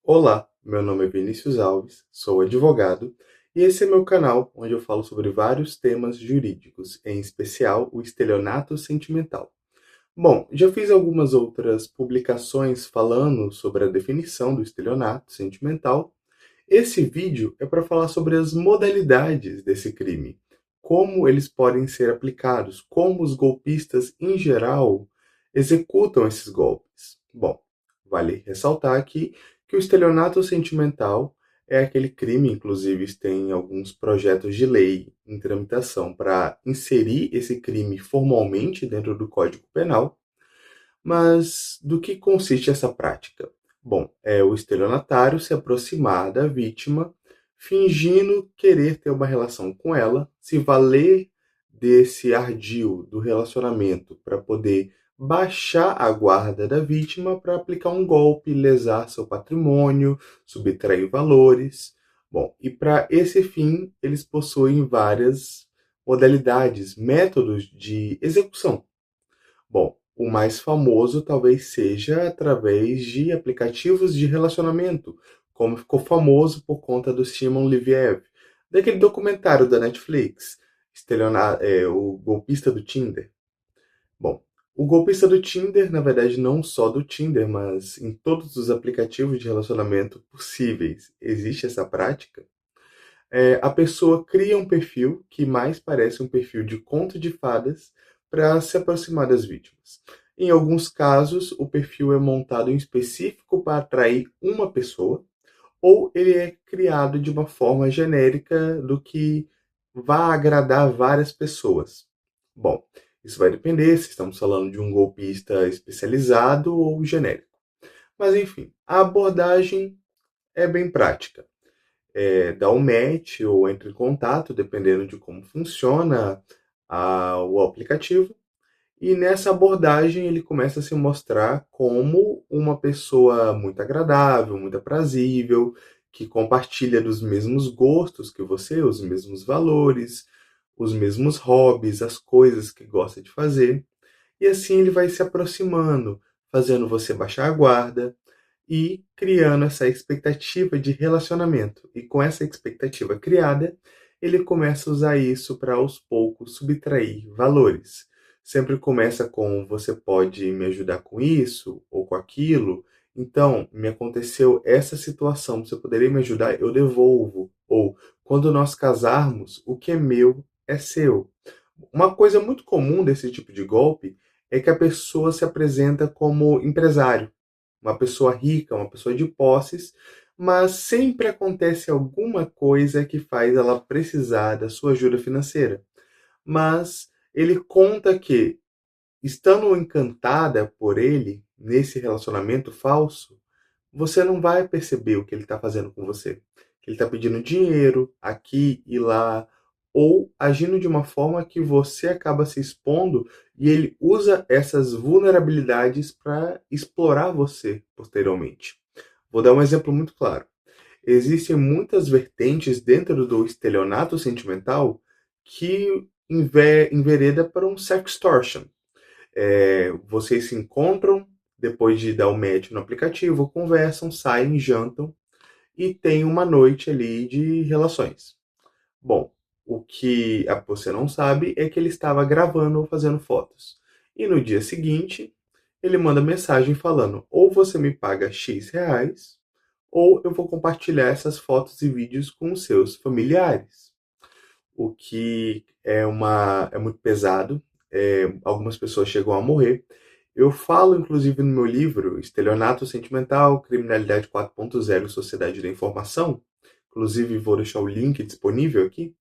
Olá, meu nome é Vinícius Alves, sou advogado e esse é meu canal onde eu falo sobre vários temas jurídicos, em especial o estelionato sentimental. Bom, já fiz algumas outras publicações falando sobre a definição do estelionato sentimental. Esse vídeo é para falar sobre as modalidades desse crime, como eles podem ser aplicados, como os golpistas em geral executam esses golpes. Bom, vale ressaltar aqui que o estelionato sentimental é aquele crime, inclusive tem alguns projetos de lei em tramitação para inserir esse crime formalmente dentro do Código Penal. Mas do que consiste essa prática? Bom, é o estelionatário se aproximar da vítima, fingindo querer ter uma relação com ela, se valer desse ardil do relacionamento para poder baixar a guarda da vítima para aplicar um golpe, lesar seu patrimônio, subtrair valores. Bom, e para esse fim, eles possuem várias modalidades, métodos de execução. Bom, o mais famoso talvez seja através de aplicativos de relacionamento, como ficou famoso por conta do Simon Leviev, daquele documentário da Netflix, o golpista do Tinder. Bom, o golpista do Tinder, na verdade, não só do Tinder, mas em todos os aplicativos de relacionamento possíveis, existe essa prática. A pessoa cria um perfil que mais parece um perfil de conto de fadas para se aproximar das vítimas. Em alguns casos, o perfil é montado em específico para atrair uma pessoa, ou ele é criado de uma forma genérica do que vá agradar várias pessoas. Bom, isso vai depender se estamos falando de um golpista especializado ou genérico. Mas enfim, a abordagem é bem prática. Dá um match ou entra em contato, dependendo de como funciona o aplicativo. E nessa abordagem ele começa a se mostrar como uma pessoa muito agradável, muito aprazível, que compartilha dos mesmos gostos que você, os mesmos valores, os mesmos hobbies, as coisas que gosta de fazer. E assim ele vai se aproximando, fazendo você baixar a guarda e criando essa expectativa de relacionamento. E com essa expectativa criada, ele começa a usar isso para aos poucos subtrair valores. Sempre começa com você pode me ajudar com isso ou com aquilo. Então, me aconteceu essa situação, você poderia me ajudar? Eu devolvo. Ou quando nós casarmos, o que é meu é seu. Uma coisa muito comum desse tipo de golpe é que a pessoa se apresenta como empresário, uma pessoa rica, uma pessoa de posses, mas sempre acontece alguma coisa que faz ela precisar da sua ajuda financeira. Mas ele conta que, estando encantada por ele, nesse relacionamento falso, você não vai perceber o que ele está fazendo com você. Que ele está pedindo dinheiro aqui e lá, ou agindo de uma forma que você acaba se expondo e ele usa essas vulnerabilidades para explorar você posteriormente. Vou dar um exemplo muito claro. Existem muitas vertentes dentro do estelionato sentimental que envereda para um sextortion. Vocês se encontram depois de dar o match no aplicativo, conversam, saem, jantam e tem uma noite ali de relações. Bom, o que você não sabe é que ele estava gravando ou fazendo fotos. E no dia seguinte, ele manda mensagem falando: ou você me paga X reais, ou eu vou compartilhar essas fotos e vídeos com os seus familiares. O que é muito pesado. Algumas pessoas chegam a morrer. Eu falo, inclusive, no meu livro, Estelionato Sentimental, Criminalidade 4.0 e Sociedade da Informação, inclusive vou deixar o link disponível aqui,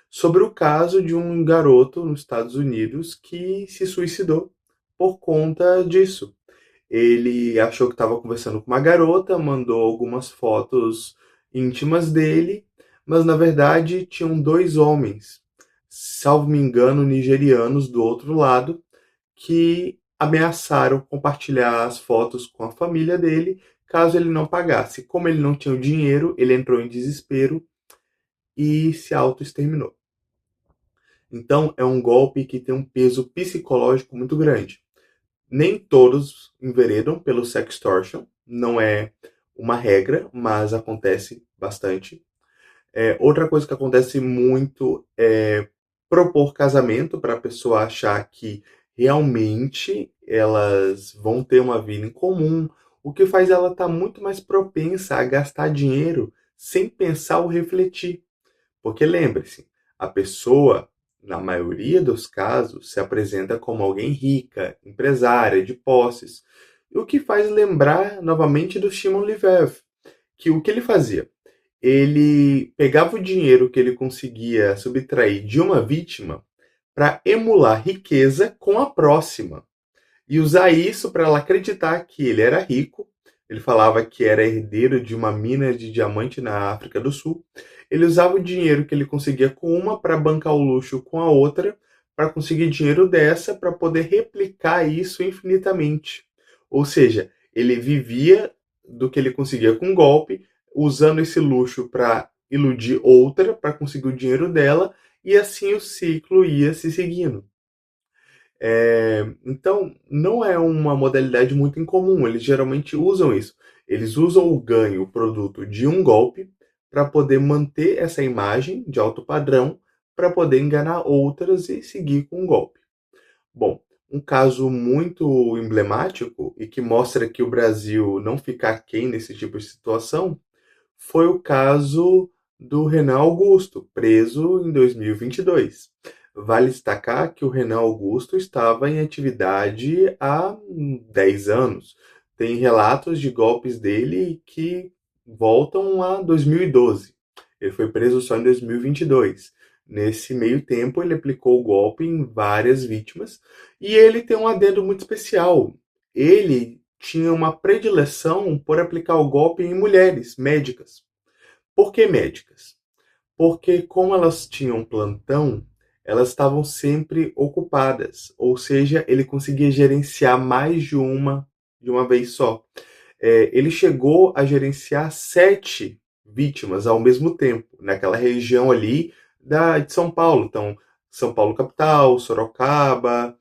sobre o caso de um garoto nos Estados Unidos que se suicidou por conta disso. Ele achou que estava conversando com uma garota, mandou algumas fotos íntimas dele, mas na verdade tinham dois homens, salvo me engano, nigerianos do outro lado, que ameaçaram compartilhar as fotos com a família dele caso ele não pagasse. Como ele não tinha o dinheiro, ele entrou em desespero e se auto-exterminou. Então, é um golpe que tem um peso psicológico muito grande. Nem todos enveredam pelo sextortion, não é uma regra, mas acontece bastante. Outra coisa que acontece muito é propor casamento para a pessoa achar que realmente elas vão ter uma vida em comum, o que faz ela estar muito mais propensa a gastar dinheiro sem pensar ou refletir. Porque lembre-se, a pessoa, na maioria dos casos, se apresenta como alguém rica, empresária, de posses, o que faz lembrar novamente do Shimon Lebev, que o que ele fazia? Ele pegava o dinheiro que ele conseguia subtrair de uma vítima para emular riqueza com a próxima e usar isso para ela acreditar que ele era rico. Ele falava que era herdeiro de uma mina de diamante na África do Sul. Ele usava o dinheiro que ele conseguia com uma para bancar o luxo com a outra, para conseguir dinheiro dessa para poder replicar isso infinitamente. Ou seja, ele vivia do que ele conseguia com golpe, usando esse luxo para iludir outra, para conseguir o dinheiro dela, e assim o ciclo ia se seguindo. Então, não é uma modalidade muito incomum. Eles geralmente usam isso. Eles usam o ganho, o produto de um golpe, para poder manter essa imagem de alto padrão, para poder enganar outras e seguir com o golpe. Bom, um caso muito emblemático e que mostra que o Brasil não fica aquém nesse tipo de situação foi o caso do Renan Augusto, preso em 2022. Vale destacar que o Renan Augusto estava em atividade há 10 anos. Tem relatos de golpes dele que voltam a 2012. Ele foi preso só em 2022. Nesse meio tempo, ele aplicou o golpe em várias vítimas e ele tem um adendo muito especial. Ele tinha uma predileção por aplicar o golpe em mulheres médicas. Por que médicas? Porque como elas tinham plantão, elas estavam sempre ocupadas, ou seja, ele conseguia gerenciar mais de uma vez só. Ele chegou a gerenciar 7 vítimas ao mesmo tempo, naquela região ali de São Paulo. Então, São Paulo capital, Sorocaba,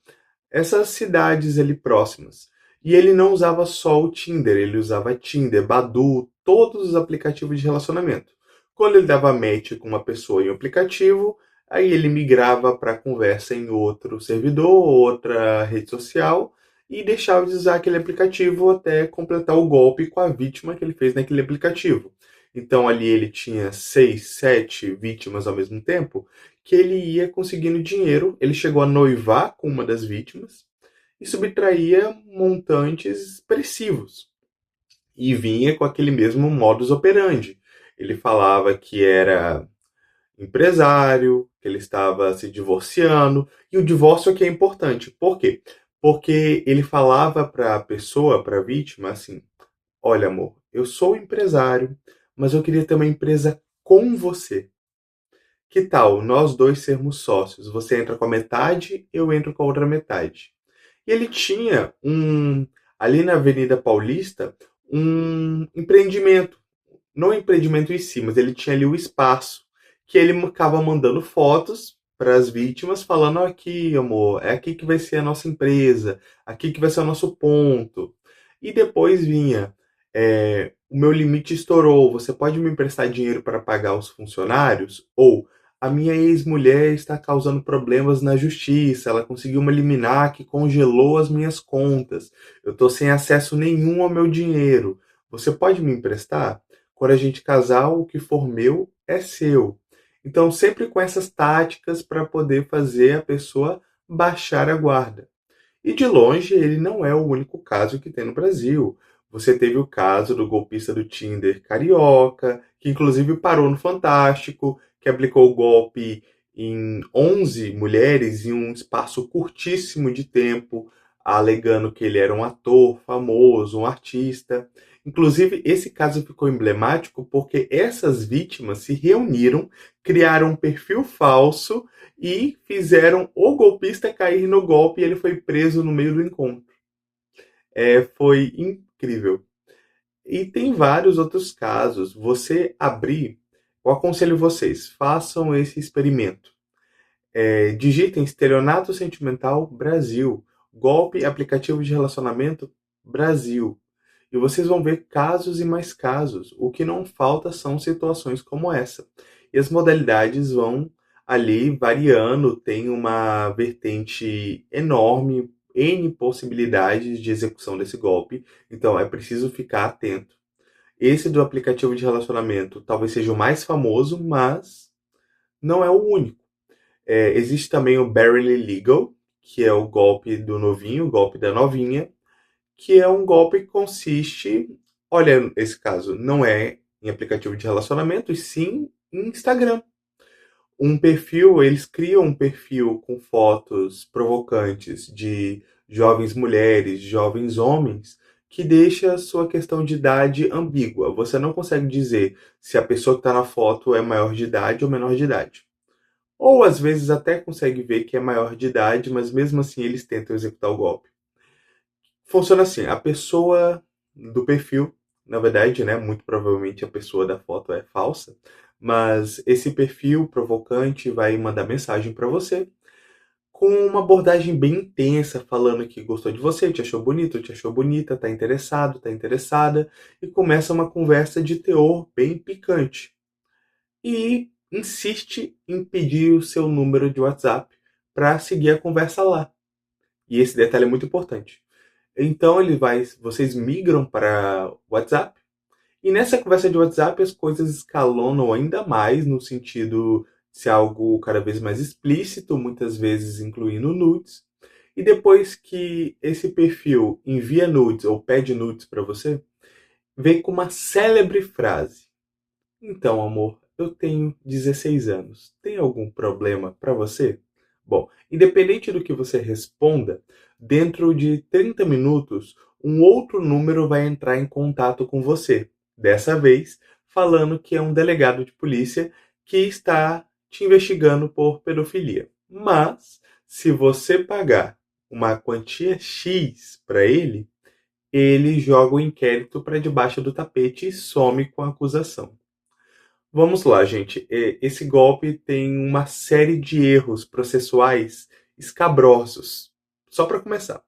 essas cidades ali próximas. E ele não usava só o Tinder, ele usava Tinder, Badoo, todos os aplicativos de relacionamento. Quando ele dava match com uma pessoa em um aplicativo, aí ele migrava para conversa em outro servidor, outra rede social, e deixava de usar aquele aplicativo até completar o golpe com a vítima que ele fez naquele aplicativo. Então ali ele tinha 6, 7 vítimas ao mesmo tempo, que ele ia conseguindo dinheiro. Ele chegou a noivar com uma das vítimas e subtraía montantes expressivos. E vinha com aquele mesmo modus operandi. Ele falava que era empresário, que ele estava se divorciando, e o divórcio aqui é importante. Por quê? Porque ele falava para a pessoa, para a vítima, assim: olha, amor, eu sou empresário, mas eu queria ter uma empresa com você. Que tal nós dois sermos sócios? Você entra com a metade, eu entro com a outra metade. E ele tinha ali na Avenida Paulista, um empreendimento. Não um empreendimento em si, mas ele tinha ali o espaço, que ele ficava mandando fotos para as vítimas, falando: aqui, amor, é aqui que vai ser a nossa empresa, aqui que vai ser o nosso ponto. E depois vinha: o meu limite estourou, você pode me emprestar dinheiro para pagar os funcionários? Ou a minha ex-mulher está causando problemas na justiça, ela conseguiu uma liminar que congelou as minhas contas, eu estou sem acesso nenhum ao meu dinheiro, você pode me emprestar? Quando a gente casar, o que for meu é seu. Então, sempre com essas táticas para poder fazer a pessoa baixar a guarda. E de longe, ele não é o único caso que tem no Brasil. Você teve o caso do golpista do Tinder carioca, que inclusive parou no Fantástico, que aplicou o golpe em 11 mulheres em um espaço curtíssimo de tempo, alegando que ele era um ator famoso, um artista. Inclusive, esse caso ficou emblemático porque essas vítimas se reuniram, criaram um perfil falso e fizeram o golpista cair no golpe e ele foi preso no meio do encontro. Foi incrível. E tem vários outros casos. Você abrir, eu aconselho vocês, façam esse experimento. Digitem estelionato sentimental Brasil, golpe aplicativo de relacionamento Brasil. E vocês vão ver casos e mais casos. O que não falta são situações como essa. E as modalidades vão ali variando, tem uma vertente enorme, N possibilidades de execução desse golpe, então é preciso ficar atento. Esse do aplicativo de relacionamento talvez seja o mais famoso, mas não é o único. Existe também o Barely Legal, que é o golpe do novinho, o golpe da novinha, que é um golpe que consiste, olha, esse caso não é em aplicativo de relacionamento, e sim em Instagram. Eles criam um perfil com fotos provocantes de jovens mulheres, jovens homens, que deixa a sua questão de idade ambígua. Você não consegue dizer se a pessoa que está na foto é maior de idade ou menor de idade. Ou às vezes até consegue ver que é maior de idade, mas mesmo assim eles tentam executar o golpe. Funciona assim, a pessoa do perfil, na verdade, né, muito provavelmente a pessoa da foto é falsa, mas esse perfil provocante vai mandar mensagem para você com uma abordagem bem intensa, falando que gostou de você, te achou bonito, te achou bonita, tá interessado, tá interessada, e começa uma conversa de teor bem picante. E insiste em pedir o seu número de WhatsApp para seguir a conversa lá. E esse detalhe é muito importante. Então vocês migram para WhatsApp, e nessa conversa de WhatsApp as coisas escalonam ainda mais no sentido de ser algo cada vez mais explícito, muitas vezes incluindo nudes. E depois que esse perfil envia nudes ou pede nudes para você, vem com uma célebre frase: então, amor, eu tenho 16 anos. Tem algum problema para você? Bom, independente do que você responda, dentro de 30 minutos, um outro número vai entrar em contato com você. Dessa vez, falando que é um delegado de polícia que está te investigando por pedofilia. Mas, se você pagar uma quantia X para ele joga o inquérito para debaixo do tapete e some com a acusação. Vamos lá, gente. Esse golpe tem uma série de erros processuais escabrosos. Só para começar.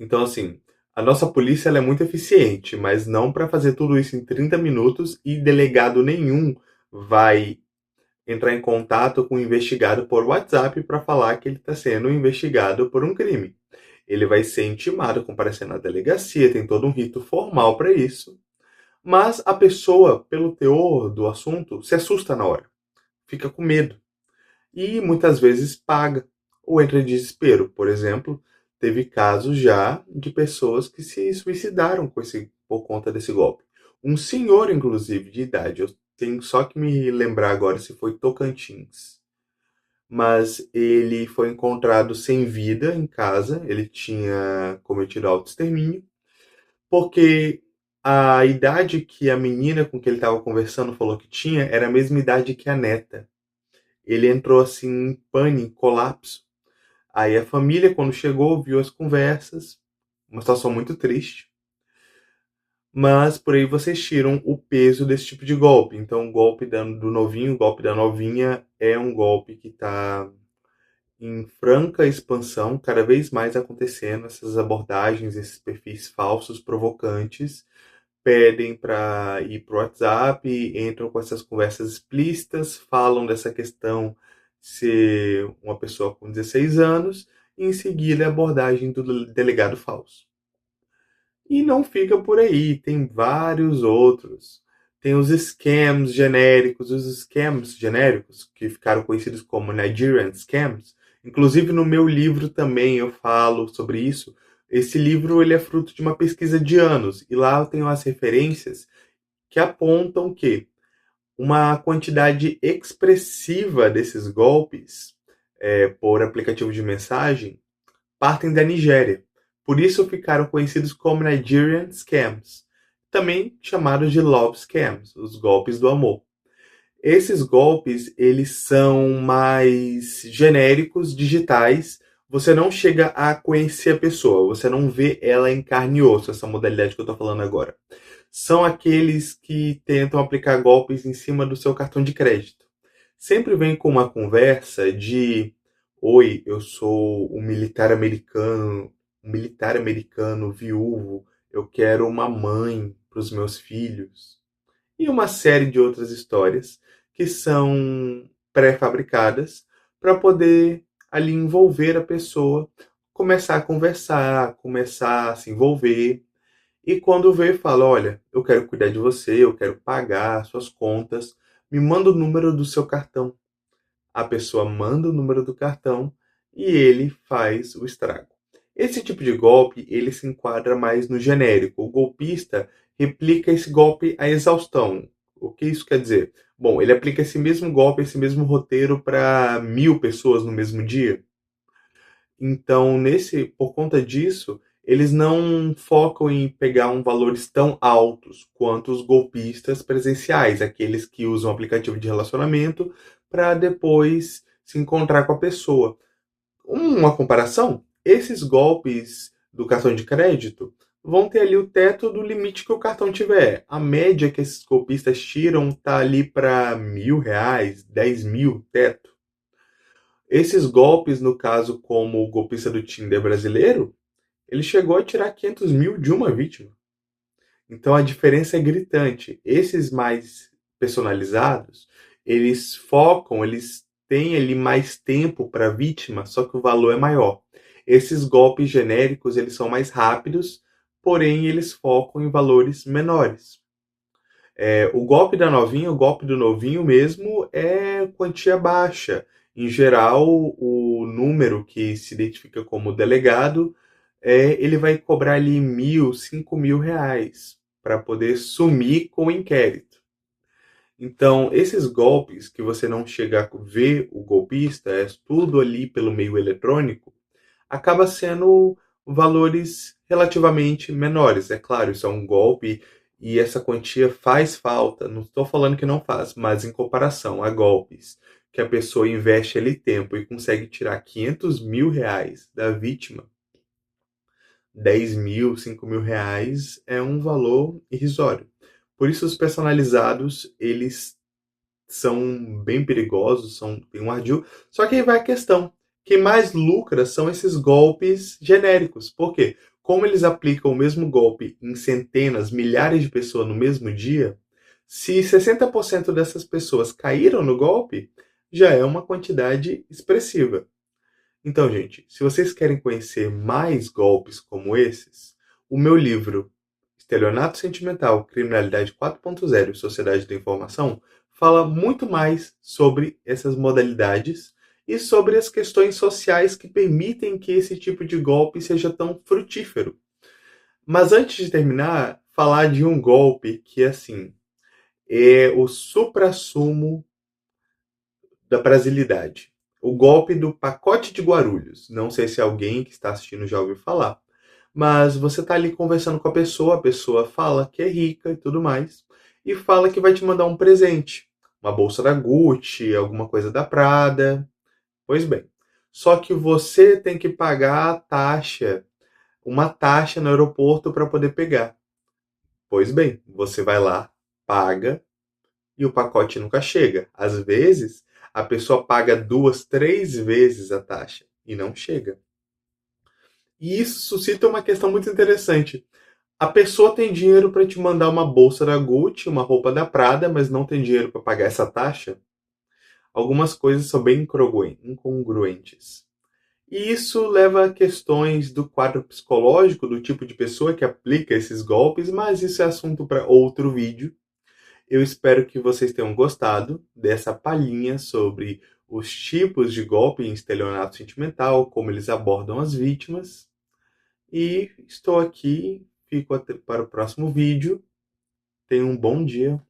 Então, assim, a nossa polícia ela é muito eficiente, mas não para fazer tudo isso em 30 minutos e delegado nenhum vai entrar em contato com o investigado por WhatsApp para falar que ele está sendo investigado por um crime. Ele vai ser intimado a comparecer na delegacia, tem todo um rito formal para isso. Mas a pessoa, pelo teor do assunto, se assusta na hora, fica com medo e muitas vezes paga ou entra em desespero. Por exemplo, teve casos já de pessoas que se suicidaram por conta desse golpe. Um senhor, inclusive, de idade, eu tenho só que me lembrar agora se foi Tocantins, mas ele foi encontrado sem vida em casa, ele tinha cometido autoextermínio porque a idade que a menina com que ele estava conversando falou que tinha era a mesma idade que a neta. Ele entrou assim em pânico, em colapso. Aí a família, quando chegou, viu as conversas, uma situação muito triste. Mas por aí vocês tiram o peso desse tipo de golpe. Então, o golpe do novinho, o golpe da novinha é um golpe que está em franca expansão, cada vez mais acontecendo, essas abordagens, esses perfis falsos, provocantes, pedem para ir para o WhatsApp, entram com essas conversas explícitas, falam dessa questão de ser uma pessoa com 16 anos, e em seguida a abordagem do delegado falso. E não fica por aí, tem vários outros. Tem os scams genéricos, que ficaram conhecidos como Nigerian Scams. Inclusive no meu livro também eu falo sobre isso. Esse livro ele é fruto de uma pesquisa de anos, e lá eu tenho as referências que apontam que uma quantidade expressiva desses golpes por aplicativo de mensagem partem da Nigéria. Por isso ficaram conhecidos como Nigerian Scams, também chamados de Love Scams, os golpes do amor. Esses golpes, eles são mais genéricos, digitais. Você não chega a conhecer a pessoa, você não vê ela em carne e osso, essa modalidade que eu estou falando agora. São aqueles que tentam aplicar golpes em cima do seu cartão de crédito. Sempre vem com uma conversa de: oi, eu sou um militar americano viúvo, eu quero uma mãe para os meus filhos. E uma série de outras histórias que são pré-fabricadas para poder ali envolver a pessoa, começar a conversar, começar a se envolver. E quando vê, fala: olha, eu quero cuidar de você, eu quero pagar suas contas, me manda o número do seu cartão. A pessoa manda o número do cartão e ele faz o estrago. Esse tipo de golpe, ele se enquadra mais no genérico. O golpista replica esse golpe à exaustão. O que isso quer dizer? Bom, ele aplica esse mesmo golpe, esse mesmo roteiro para 1.000 pessoas no mesmo dia. Então, por conta disso, eles não focam em pegar valores tão altos quanto os golpistas presenciais, aqueles que usam aplicativo de relacionamento para depois se encontrar com a pessoa. Uma comparação, esses golpes do cartão de crédito vão ter ali o teto do limite que o cartão tiver. A média que esses golpistas tiram está ali para R$ 1.000, 10.000 teto. Esses golpes, no caso, como o golpista do Tinder brasileiro, ele chegou a tirar 500 mil de uma vítima. Então a diferença é gritante. Esses mais personalizados, eles focam, eles têm ali mais tempo para a vítima, só que o valor é maior. Esses golpes genéricos, eles são mais rápidos, porém eles focam em valores menores. O golpe da novinha, o golpe do novinho mesmo é quantia baixa. Em geral, o número que se identifica como delegado, ele vai cobrar ali 1.000, 5.000 reais para poder sumir com o inquérito. Então, esses golpes que você não chega a ver o golpista, é tudo ali pelo meio eletrônico, acaba sendo valores relativamente menores. É claro, isso é um golpe e essa quantia faz falta. Não estou falando que não faz, mas em comparação a golpes que a pessoa investe ali tempo e consegue tirar 500 mil reais da vítima, 10 mil, 5 mil reais é um valor irrisório. Por isso os personalizados, eles são bem perigosos, têm um ardil. Só que aí vai a questão. Quem mais lucra são esses golpes genéricos. Por quê? Como eles aplicam o mesmo golpe em centenas, milhares de pessoas no mesmo dia, se 60% dessas pessoas caíram no golpe, já é uma quantidade expressiva. Então, gente, se vocês querem conhecer mais golpes como esses, o meu livro Estelionato Sentimental, Criminalidade 4.0 e Sociedade da Informação fala muito mais sobre essas modalidades e sobre as questões sociais que permitem que esse tipo de golpe seja tão frutífero. Mas antes de terminar, falar de um golpe que, assim, é o suprassumo da brasilidade. O golpe do pacote de Guarulhos. Não sei se alguém que está assistindo já ouviu falar. Mas você está ali conversando com a pessoa fala que é rica e tudo mais, e fala que vai te mandar um presente. Uma bolsa da Gucci, alguma coisa da Prada. Pois bem. Só que você tem que pagar a taxa, uma taxa no aeroporto para poder pegar. Pois bem, você vai lá, paga e o pacote nunca chega. Às vezes, a pessoa paga 2, 3 vezes a taxa e não chega. E isso suscita uma questão muito interessante. A pessoa tem dinheiro para te mandar uma bolsa da Gucci, uma roupa da Prada, mas não tem dinheiro para pagar essa taxa? Algumas coisas são bem incongruentes. E isso leva a questões do quadro psicológico do tipo de pessoa que aplica esses golpes, mas isso é assunto para outro vídeo. Eu espero que vocês tenham gostado dessa palhinha sobre os tipos de golpe em estelionato sentimental, como eles abordam as vítimas. E estou aqui, fico até para o próximo vídeo. Tenha um bom dia.